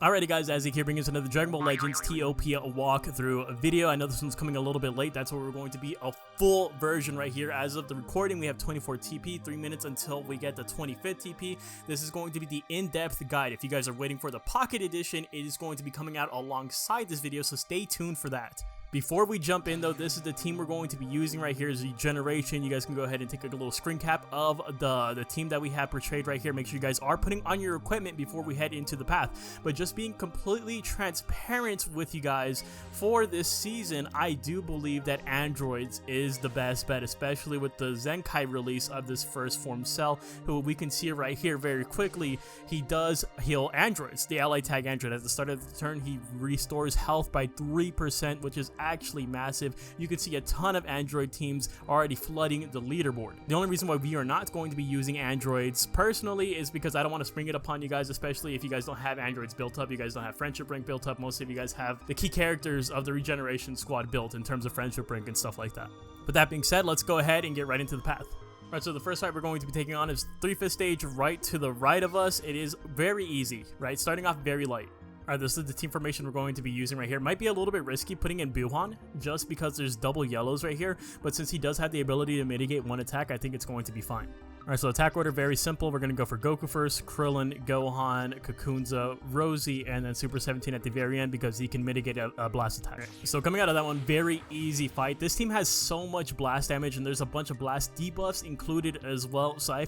Alrighty guys, Azzy here bringing us another Dragon Ball Legends TOP walkthrough video. I know this one's coming a little bit late. That's where we're going to be a full version right here. As of the recording, we have 24 TP, 3 minutes until we get the 25th TP. This is going to be the in-depth guide. If you guys are waiting for the Pocket Edition, it is going to be coming out alongside this video, so stay tuned for that. Before we jump in though, this is the team we're going to be using right here is Regeneration. You guys can go ahead and take a little screen cap of the team that we have portrayed right here. Make sure you guys are putting on your equipment before we head into the path. But just being completely transparent with you guys, for this season, I do believe that Androids is the best bet, especially with the Zenkai release of this first form Cell, who we can see right here very quickly. He does heal Androids, the ally tag Android. At the start of the turn, he restores health by 3%, which is actually massive. You can see a ton of Android teams already flooding the leaderboard. The only reason why we are not going to be using Androids personally is because I don't want to spring it upon you guys, especially if you guys don't have Androids built up. You guys don't have Friendship Rank built up. Most of you guys have the key characters of the Regeneration squad built in terms of Friendship Rank and stuff like that. But that being said, let's go ahead and get right into the path. Alright, so the first fight we're going to be taking on is 3/5 stage right to the right of us. It is very easy, right? Starting off very light. Alright, this is the team formation we're going to be using right here. Might be a little bit risky putting in Buhan, just because there's double yellows right here, but since he does have the ability to mitigate one attack, I think it's going to be fine. Alright, so attack order, very simple. We're going to go for Goku first, Krillin, Gohan, Kakunza, Rosie, and then Super 17 at the very end because he can mitigate a blast attack. So coming out of that one, very easy fight. This team has so much blast damage, and there's a bunch of blast debuffs included as well, so I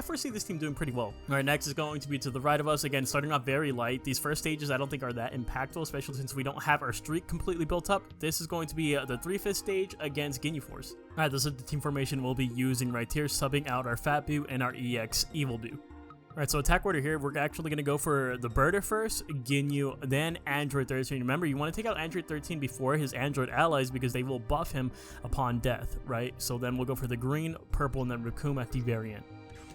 foresee this team doing pretty well. Alright, next is going to be to the right of us. Again, starting off very light. These first stages I don't think are that impactful, especially since we don't have our streak completely built up. This is going to be the 3/5 stage against Ginyu Force. Alright, this is the team formation we'll be using right here, subbing out our Fat Buu and our EX Evil Buu. Alright, so attack order here, we're actually going to go for the Birder first, Ginyu, then Android 13. Remember, you want to take out Android 13 before his Android allies because they will buff him upon death, right? So then we'll go for the green, purple, and then Raccoon at the very end.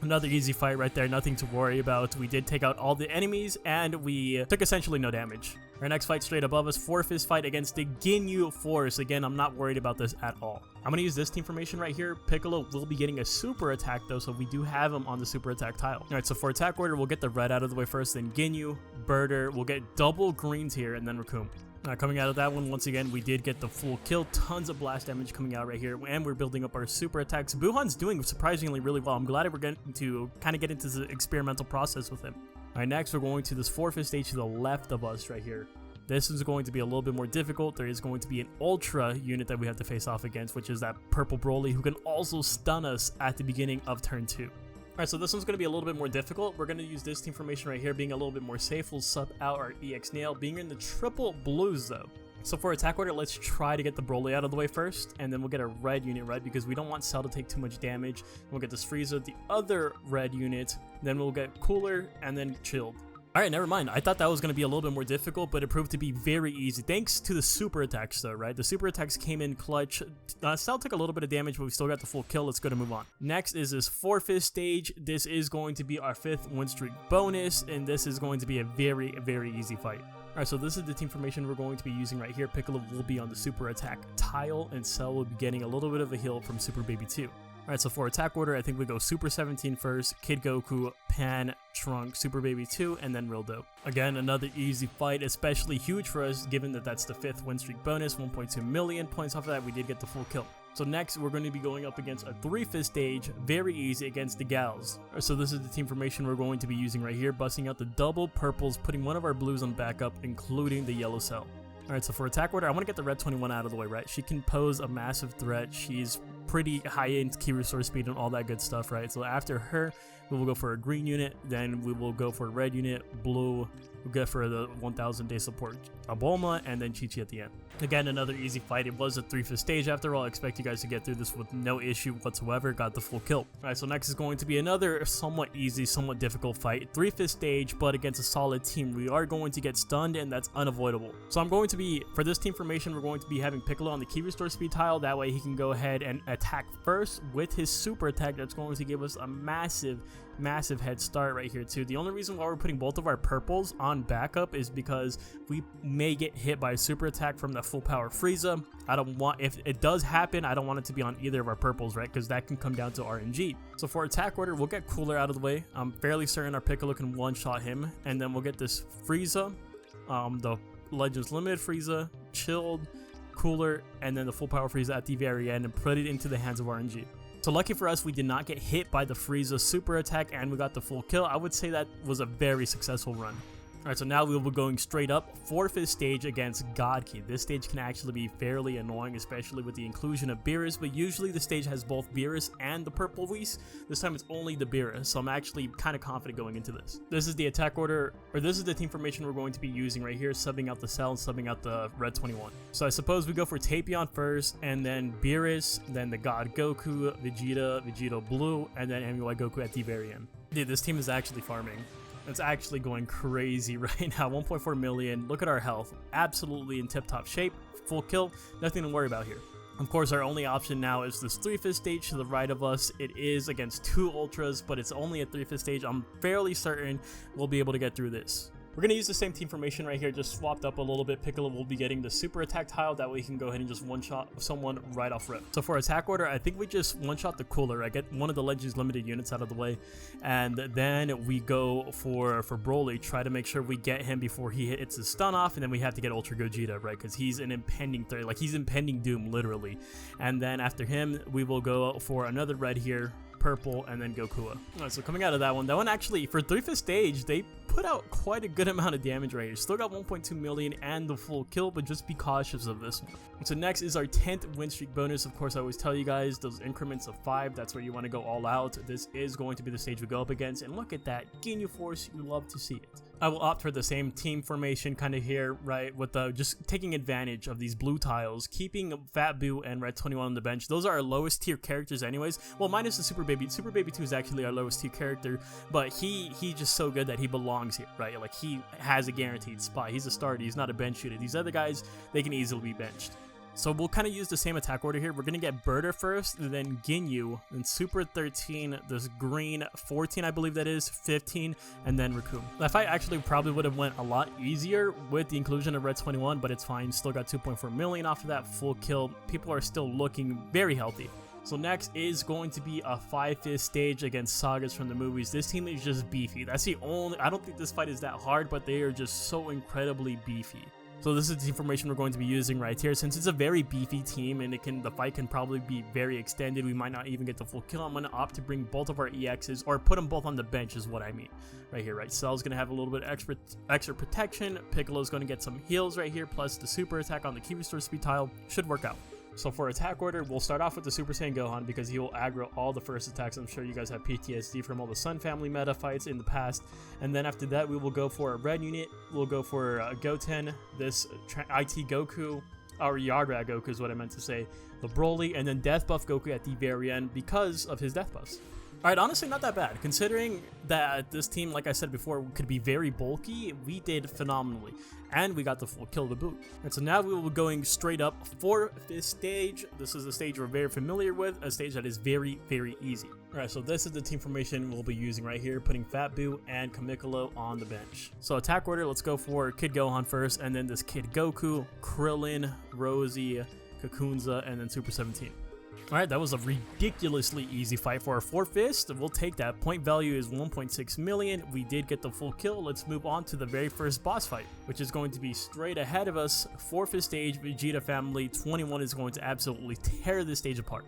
Another easy fight right there, nothing to worry about. We did take out all the enemies, and we took essentially no damage. Our next fight straight above us, 4/5 fight against the Ginyu Force. Again, I'm not worried about this at all. I'm going to use this team formation right here. Piccolo will be getting a super attack though, so we do have him on the super attack tile. Alright, so for attack order, we'll get the red out of the way first, then Ginyu, Birder, we'll get double greens here, and then Raccoon. Coming out of that one, once again, we did get the full kill. Tons of blast damage coming out right here, and we're building up our super attacks. Buhan's doing surprisingly really well. I'm glad we're getting to kind of get into the experimental process with him. Alright, next we're going to this 4/5 stage to the left of us right here. This is going to be a little bit more difficult. There is going to be an Ultra unit that we have to face off against, which is that purple Broly, who can also stun us at the beginning of turn 2. Alright, so this one's going to be a little bit more difficult. We're going to use this team formation right here, being a little bit more safe. We'll sub out our EX Nail, being in the triple blues though. So for attack order, let's try to get the Broly out of the way first, and then we'll get a red unit right because we don't want Cell to take too much damage. We'll get this Frieza, the other red unit, then we'll get Cooler, and then Chilled. Alright, never mind. I thought that was going to be a little bit more difficult, but it proved to be very easy. Thanks to the super attacks though, right? The super attacks came in clutch. Cell took a little bit of damage, but we still got the full kill. Let's go to move on. Next is this 4/5 stage. This is going to be our 5th win streak bonus, and this is going to be a very, very easy fight. Alright, so this is the team formation we're going to be using right here. Piccolo will be on the super attack tile, and Cell will be getting a little bit of a heal from Super Baby 2. Alright, so for attack order, I think we go Super 17 first, Kid Goku, Pan, Trunk, Super Baby 2, and then Real Dope. Again, another easy fight, especially huge for us, given that that's the 5th win streak bonus, 1.2 million points off of that. We did get the full kill. So next, we're going to be going up against a 3/5 stage, very easy against the Gals. So this is the team formation we're going to be using right here, busting out the double purples, putting one of our blues on backup, including the yellow Cell. Alright, so for attack order, I want to get the red 21 out of the way, right? She can pose a massive threat. She's pretty high in key resource speed and all that good stuff, right? So after her, we will go for a green unit, then we will go for a red unit, blue, we'll go for the 1000 day support Bulma, and then Chi-Chi at the end. Again, another easy fight. It was a 3/5 stage after all. I expect you guys to get through this with no issue whatsoever. Got the full kill. Alright, so next is going to be another somewhat easy, somewhat difficult fight. 3/5 stage, but against a solid team. We are going to get stunned, and that's unavoidable. So I'm going to be, for this team formation, we're going to be having Piccolo on the key restore speed tile. That way he can go ahead and attack first with his super attack. That's going to give us a massive massive head start right here too. The only reason why we're putting both of our purples on backup is because we may get hit by a super attack from the full power Frieza. I don't want, if it does happen, I don't want it to be on either of our purples, right? Because that can come down to RNG. So for attack order, we'll get Cooler out of the way. I'm fairly certain our Piccolo can one-shot him, and then we'll get this Frieza, the Legends Limited Frieza, chilled, Cooler, and then the full power Frieza at the very end, and put it into the hands of RNG. So lucky for us, we did not get hit by the Frieza super attack, and we got the full kill. I would say that was a very successful run. Alright, so now we will be going straight up, 4th stage against God Key. This stage can actually be fairly annoying, especially with the inclusion of Beerus, but usually the stage has both Beerus and the purple Whis. This time it's only the Beerus, so I'm actually kind of confident going into this. This is the attack order, or this is the team formation we're going to be using right here, subbing out the Cell and subbing out the Red 21. So I suppose we go for Tapion first, and then Beerus, then the God Goku, Vegeta Blue, and then MUI Goku at the very end. Dude, this team is actually farming. It's actually going crazy right now. 1.4 million. Look at our health. Absolutely in tip-top shape. Full kill. Nothing to worry about here. Of course, our only option now is this 3/5 stage to the right of us. It is against 2 Ultras, but it's only a 3/5 stage. I'm fairly certain we'll be able to get through this. We're going to use the same team formation right here, just swapped up a little bit. Piccolo will be getting the super attack tile. That way he can go ahead and just one-shot someone right off rip. So for attack order, I think we just one-shot the Cooler. I get one of the Legends Limited units out of the way. And then we go for Broly, try to make sure we get him before he hits his stun off. And then we have to get Ultra Gogeta, right? Because he's an impending threat. Like, he's impending doom, literally. And then after him, we will go for another red here, purple, and then Goku. Alright, so coming out of that one actually, for 3/5 stage, they put out quite a good amount of damage right here. Still got 1.2 million and the full kill, but just be cautious of this one. So next is our 10th win streak bonus. Of course, I always tell you guys, those increments of 5, that's where you want to go all out. This is going to be the stage we go up against, and look at that, Ginyu Force, you love to see it. I will opt for the same team formation kind of here, right, with the just taking advantage of these blue tiles, keeping Fat Boo and Red 21 on the bench. Those are our lowest tier characters anyways. Well, minus the Super Baby. Super Baby 2 is actually our lowest tier character, but he's just so good that he belongs here, right? Like, he has a guaranteed spot. He's a starter. He's not a bench shooter. These other guys, they can easily be benched. So we'll kind of use the same attack order here. We're going to get Berta first, then Ginyu, then Super 13, this green 14, I believe that is, 15, and then Raccoon. That fight actually probably would have went a lot easier with the inclusion of Red 21, but it's fine. Still got 2.4 million off of that full kill. People are still looking very healthy. So next is going to be a 5/5 stage against Sagas from the movies. This team is just beefy. That's the only, I don't think this fight is that hard, but they are just so incredibly beefy. So this is the information we're going to be using right here. Since it's a very beefy team and the fight can probably be very extended, we might not even get the full kill. I'm going to opt to bring both of our EXs, or put them both on the bench is what I mean. Right here, right? Cell's going to have a little bit extra protection. Piccolo's going to get some heals right here, plus the super attack on the Ki Restore speed tile. Should work out. So for attack order, we'll start off with the Super Saiyan Gohan because he will aggro all the first attacks. I'm sure you guys have PTSD from all the Sun Family meta fights in the past. And then after that, we will go for a red unit. We'll go for Goten, this IT Goku, or Yardrat Goku is what I meant to say, the Broly, and then Death Buff Goku at the very end because of his Death Buffs. Alright, honestly not that bad. Considering that this team, like I said before, could be very bulky, we did phenomenally. And we got the full kill to boot. And so now we will be going straight up for this stage. This is a stage we're very familiar with, a stage that is very, very easy. Alright, so this is the team formation we'll be using right here, putting Fat Boo and Kamikolo on the bench. So attack order, let's go for Kid Gohan first, and then this Kid Goku, Krillin, Rosie, Kakunza, and then Super 17. Alright, that was a ridiculously easy fight for our 4/5. We'll take that. Point value is 1.6 million. We did get the full kill. Let's move on to the very first boss fight, which is going to be straight ahead of us. 4/5 stage, Vegeta family. 21 is going to absolutely tear this stage apart.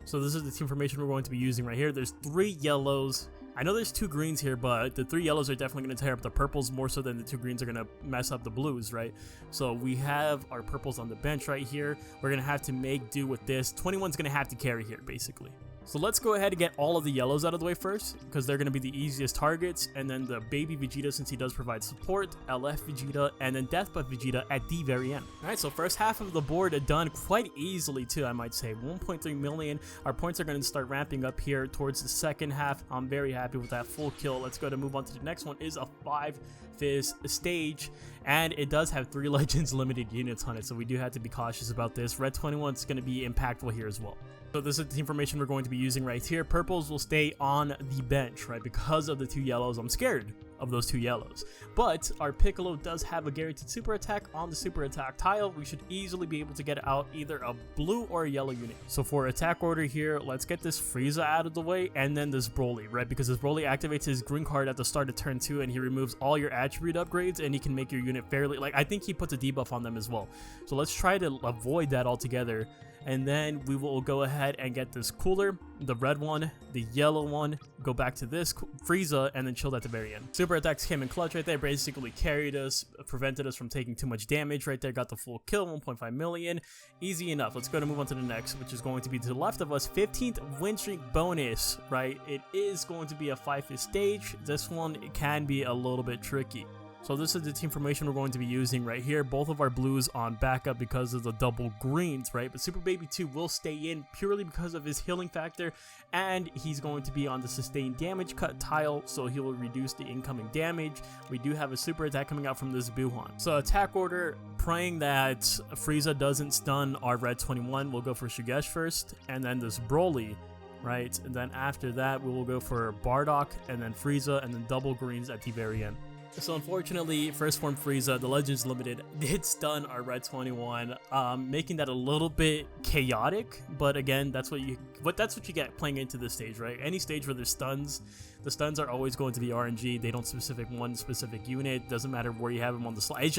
So this is the team formation we're going to be using right here. There's 3 yellows. I know there's 2 greens here, but the 3 yellows are definitely going to tear up the purples more so than the 2 greens are going to mess up the blues, right? So we have our purples on the bench right here. We're going to have to make do with this. 21's going to have to carry here, basically. So let's go ahead and get all of the yellows out of the way first, because they're going to be the easiest targets, and then the baby Vegeta, since he does provide support, LF Vegeta, and then Death Buff Vegeta at the very end. Alright, so first half of the board done quite easily too, I might say. 1.3 million. Our points are going to start ramping up here towards the second half. I'm very happy with that full kill. Let's go to move on to the next one, is a 5/5 Fizz stage, and it does have 3 Legends limited units on it, so we do have to be cautious about this. Red 21 is going to be impactful here as well. So this is the information we're going to be using right here. Purples will stay on the bench, right? Because of the 2 yellows, I'm scared of those 2 yellows. But our Piccolo does have a guaranteed super attack on the super attack tile. We should easily be able to get out either a blue or a yellow unit. So for attack order here, let's get this Frieza out of the way, and then this Broly, right? Because this Broly activates his green card at the start of turn 2, and he removes all your attribute upgrades, and he can make your unit fairly, like, I think he puts a debuff on them as well. So let's try to avoid that altogether. And then we will go ahead and get this cooler, the red one, the yellow one, go back to this Frieza, and then chill at the very end. Super attacks came in clutch right there, basically carried us, prevented us from taking too much damage right there, got the full kill, 1.5 million. Easy enough. Let's go to move on to the next, which is going to be to the left of us, 15th win streak bonus, right? It is going to be a 5-5 stage. This one can be a little bit tricky. So this is the team formation we're going to be using right here. Both of our blues on backup because of the double greens, right? But Super Baby 2 will stay in purely because of his healing factor, and he's going to be on the sustained damage cut tile, so he will reduce the incoming damage. We do have a super attack coming out from this Buhan. So attack order, praying that Frieza doesn't stun our Red 21, we'll go for Shugesh first, and then this Broly, right? And then after that, we will go for Bardock, and then Frieza, and then double greens at the very end. So unfortunately, first form Frieza, the Legends Limited, did stun our Red 21, making that a little bit chaotic. But again, that's what you get playing into this stage, right? Any stage where there's stuns, the stuns are always going to be RNG. They don't specific one specific unit. Doesn't matter where you have them on the slide.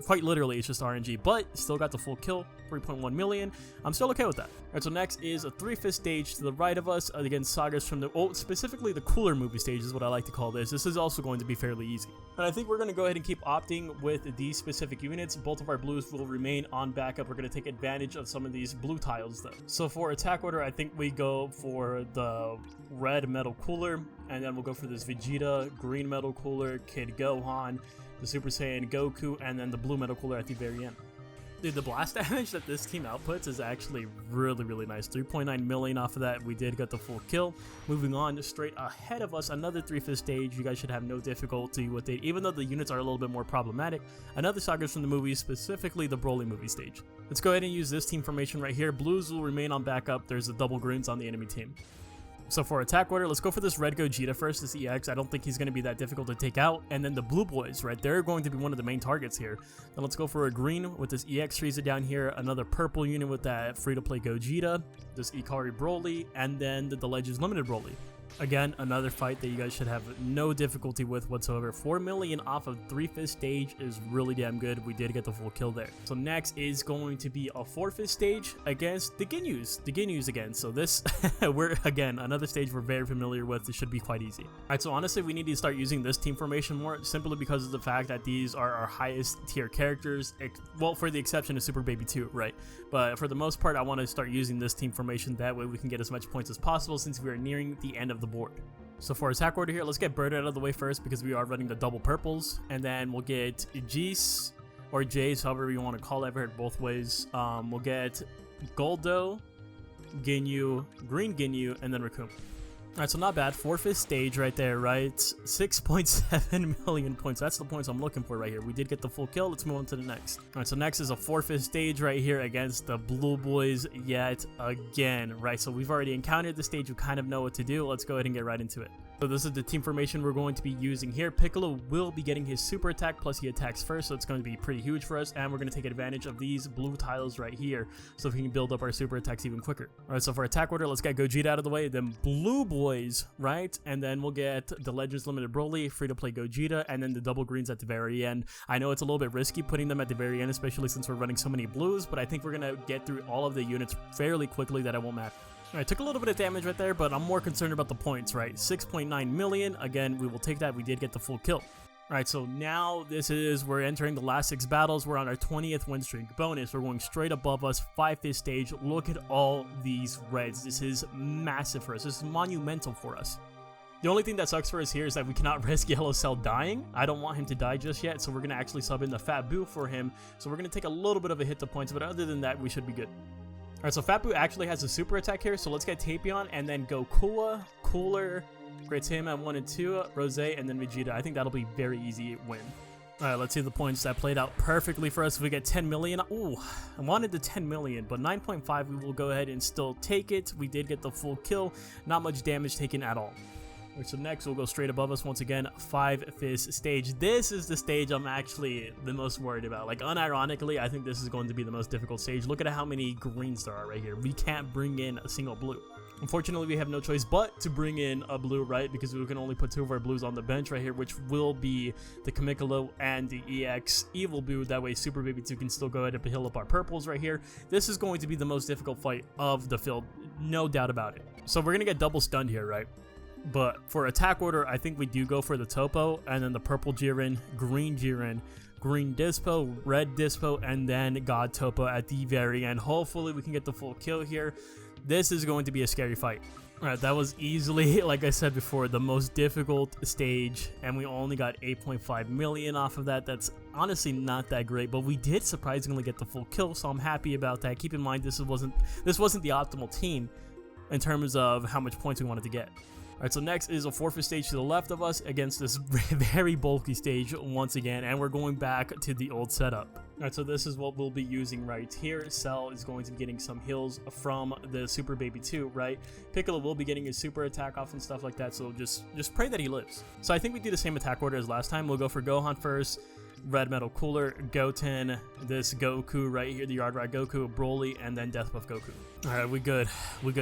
Quite literally, it's just RNG. But still got the full kill, 3.1 million. I'm still okay with that. Alright, so next is a 3-5 stage to the right of us. Again, sagas from specifically the cooler movie stage is what I like to call this. This is also going to be fairly easy. And I think we're going to go ahead and keep opting with these specific units. Both of our blues will remain on backup. We're going to take advantage of some of these blue tiles though. So for attack order, I think we go for the red metal cooler, and then we'll go for this Vegeta, green metal cooler, Kid Gohan, the Super Saiyan Goku, and then the blue metal cooler at the very end. Dude, the blast damage that this team outputs is actually really nice. 3.9 million off of that. We did get the full kill. Moving on, straight ahead of us, another 3-5 stage. You guys should have no difficulty with it, even though the units are a little bit more problematic. Another sagas from the movie, specifically the Broly movie stage. Let's go ahead and use this team formation right here. Blues will remain on backup. There's the double greens on the enemy team. So for attack order, let's go for this red Gogeta first, this EX. I don't think he's going to be that difficult to take out. And then the blue boys, right? They're going to be one of the main targets here. Then let's go for a green with this EX Frieza down here. Another purple unit with that free-to-play Gogeta. This Ikari Broly. And then the Legends Limited Broly. Again, another fight that you guys should have no difficulty with whatsoever. 4 million off of 3-5 stage is really damn good. We did get the full kill there. So next is going to be a 4-5 stage against the Ginyus. The Ginyus again. So this, we're, again, another stage we're very familiar with. It should be quite easy. Alright, so honestly, we need to start using this team formation more, simply because of the fact that these are our highest tier characters. Well, for the exception of Super Baby 2, right? But for the most part, I want to start using this team formation. That way we can get as much points as possible since we are nearing the end of the board. So for attack order here, let's get Bird out of the way first because we are running the double purples, and then we'll get Jeez or Jace, however you want to call it. I've heard both ways. We'll get Goldo, Ginyu, Green Ginyu, and then Raccoon. Alright, so not bad. 4-5 stage right there, right? 6.7 million points. That's the points I'm looking for right here. We did get the full kill. Let's move on to the next. Alright, so next is a 4-5 stage right here against the Blue Boys yet again, right? So we've already encountered the stage. We kind of know what to do. Let's go ahead and get right into it. So this is the team formation we're going to be using here. Piccolo will be getting his super attack, plus he attacks first, so it's going to be pretty huge for us, and we're going to take advantage of these blue tiles right here so we can build up our super attacks even quicker. Alright, so for attack order, let's get Gogeta out of the way, then Blue Boys, right? And then we'll get the Legends Limited Broly, free-to-play Gogeta, and then the double greens at the very end. I know it's a little bit risky putting them at the very end, especially since we're running so many blues, but I think we're going to get through all of the units fairly quickly that it won't matter. Alright, took a little bit of damage right there, but I'm more concerned about the points, right? 6.9 million. Again, we will take that. We did get the full kill. Alright, so now we're entering the last 6 battles. We're on our 20th win streak bonus. We're going straight above us, 5-5 stage. Look at all these reds. This is massive for us. This is monumental for us. The only thing that sucks for us here is that we cannot risk Yellow Cell dying. I don't want him to die just yet, so we're going to actually sub in the Fat Boo for him. So we're going to take a little bit of a hit to points, but other than that, we should be good. Alright, so Fat Boo actually has a super attack here, so let's get Tapion and then go Kua, Cooler, Grades him at 1 and 2, Rose, and then Vegeta. I think that'll be very easy win. Alright, let's see the points that played out perfectly for us. If we get 10 million. Ooh, I wanted the 10 million, but 9.5, we will go ahead and still take it. We did get the full kill. Not much damage taken at all. Alright, so next we'll go straight above us once again, 5-fist stage. This is the stage I'm actually the most worried about. Like, unironically, I think this is going to be the most difficult stage. Look at how many greens there are right here. We can't bring in a single blue. Unfortunately, we have no choice but to bring in a blue, right? Because we can only put 2 of our blues on the bench right here, which will be the Kamikalo and the EX Evil Boo. That way, Super Baby 2 can still go ahead and heal up our purples right here. This is going to be the most difficult fight of the field, no doubt about it. So we're going to get double stunned here, right? But for attack order, I think we do go for the Topo, and then the purple Jiren, green Dispo, red Dispo, and then God Topo at the very end. Hopefully, we can get the full kill here. This is going to be a scary fight. Alright, that was easily, like I said before, the most difficult stage, and we only got 8.5 million off of that. That's honestly not that great, but we did surprisingly get the full kill, so I'm happy about that. Keep in mind, this wasn't the optimal team in terms of how much points we wanted to get. Alright, so next is a 4-fist stage to the left of us against this very bulky stage once again, and we're going back to the old setup. Alright, so this is what we'll be using right here. Cell is going to be getting some heals from the Super Baby 2, right? Piccolo will be getting his super attack off and stuff like that, so just pray that he lives. So I think we do the same attack order as last time. We'll go for Gohan first, Red Metal Cooler, Goten, this Goku right here, the Yard Rat Goku, Broly, and then Death Buff Goku. Alright, we good.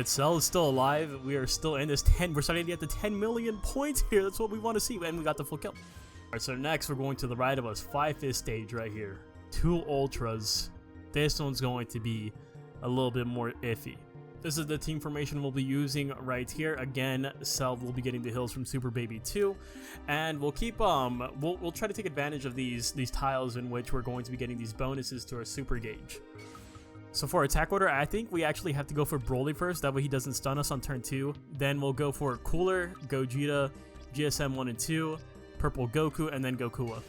Cell is still alive. We are still in this 10. We're starting to get the 10 million points here. That's what we want to see, and we got the full kill. Alright, so next we're going to the right of us. 5-fist stage right here. 2 ultras. This one's going to be a little bit more iffy. This is the team formation we'll be using right here. Again, Cell will be getting the hills from Super Baby 2, and we'll keep we'll try to take advantage of these tiles in which we're going to be getting these bonuses to our super gauge. So for attack order, I think we actually have to go for Broly first. That way he doesn't stun us on turn 2. Then we'll go for Cooler, Gogeta, GSM 1 and 2, Purple Goku, and then Gokua.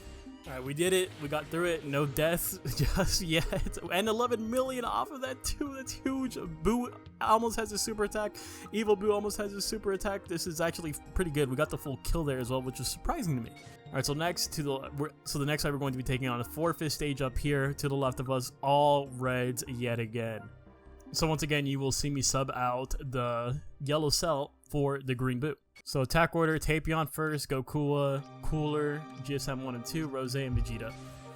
Alright, we did it. We got through it. No deaths just yet. And 11 million off of that too. That's huge. Boo almost has a super attack. Evil Boo almost has a super attack. This is actually pretty good. We got the full kill there as well, which is surprising to me. Alright, so next the next fight we're going to be taking on a 4-fist stage up here to the left of us, all reds yet again. So once again, you will see me sub out the yellow Cell for the green Boo. So attack order, Tapion first, Gokua, Cooler, GSM 1 and 2, Rose, and Vegeta.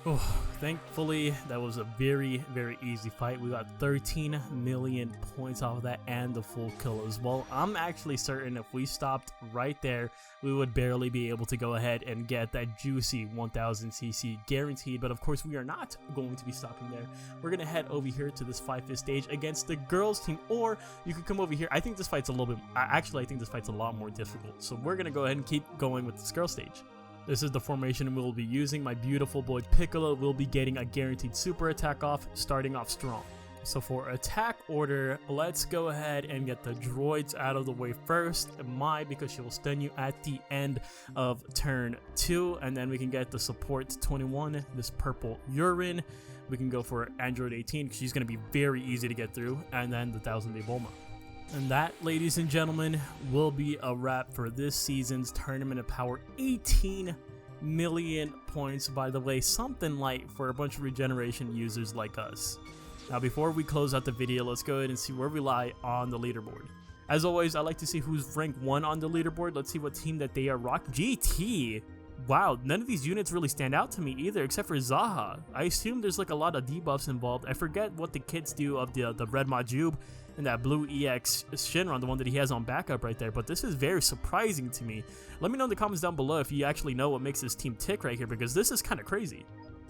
Oh, thankfully, that was a very easy fight. We got 13 million points off of that and the full kill as well. I'm actually certain if we stopped right there, we would barely be able to go ahead and get that juicy 1000 CC guaranteed. But of course, we are not going to be stopping there. We're going to head over here to this 5-fist stage against the girls team, or you could come over here. I think this fight's a little bit, actually, I think this fight's a lot more difficult. So we're going to go ahead and keep going with this girl stage. This is the formation we'll be using. My beautiful boy Piccolo will be getting a guaranteed super attack off, starting off strong. So for attack order, let's go ahead and get the droids out of the way first. Mai, because she will stun you at the end of turn 2. And then we can get the support 21, this purple urine. We can go for Android 18, because she's going to be very easy to get through. And then the 1000-day Bulma. And that, ladies and gentlemen, will be a wrap for this season's Tournament of Power. 18 million points, by the way, something light for a bunch of regeneration users like us. Now, before we close out the video, let's go ahead and see where we lie on the leaderboard. As always, I like to see who's rank 1 on the leaderboard. Let's see what team that they are rocking. GT! Wow, none of these units really stand out to me either, except for Zaha. I assume there's like a lot of debuffs involved. I forget what the kids do of the Red Majub and that blue EX Shinron, the one that he has on backup right there, but this is very surprising to me. Let me know in the comments down below if you actually know what makes this team tick right here, because this is kind of crazy.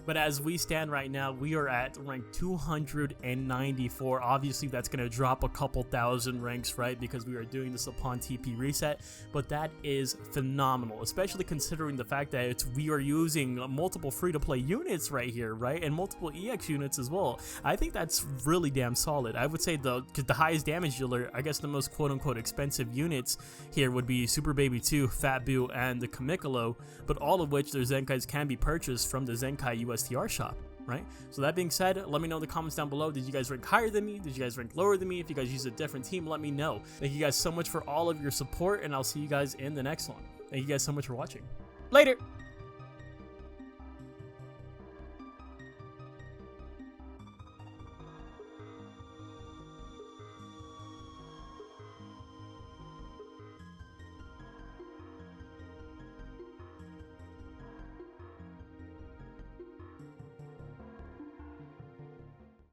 But as we stand right now, we are at rank 294. Obviously, that's going to drop a couple thousand ranks, right? Because we are doing this upon TP reset. But that is phenomenal, especially considering the fact that we are using multiple free-to-play units right here, right? And multiple EX units as well. I think that's really damn solid. I would say the highest damage dealer, I guess the most quote-unquote expensive units here would be Super Baby 2, Fat Boo, and the Kamikalo. But all of which their Zenkais can be purchased from the Zenkai USTR shop. right? So that being said, let me know in the comments down below. Did you guys rank higher than me? Did you guys rank lower than me? If you guys use a different team, let me know. Thank you guys so much for all of your support, and I'll see you guys in the next one. Thank you guys so much for watching. Later!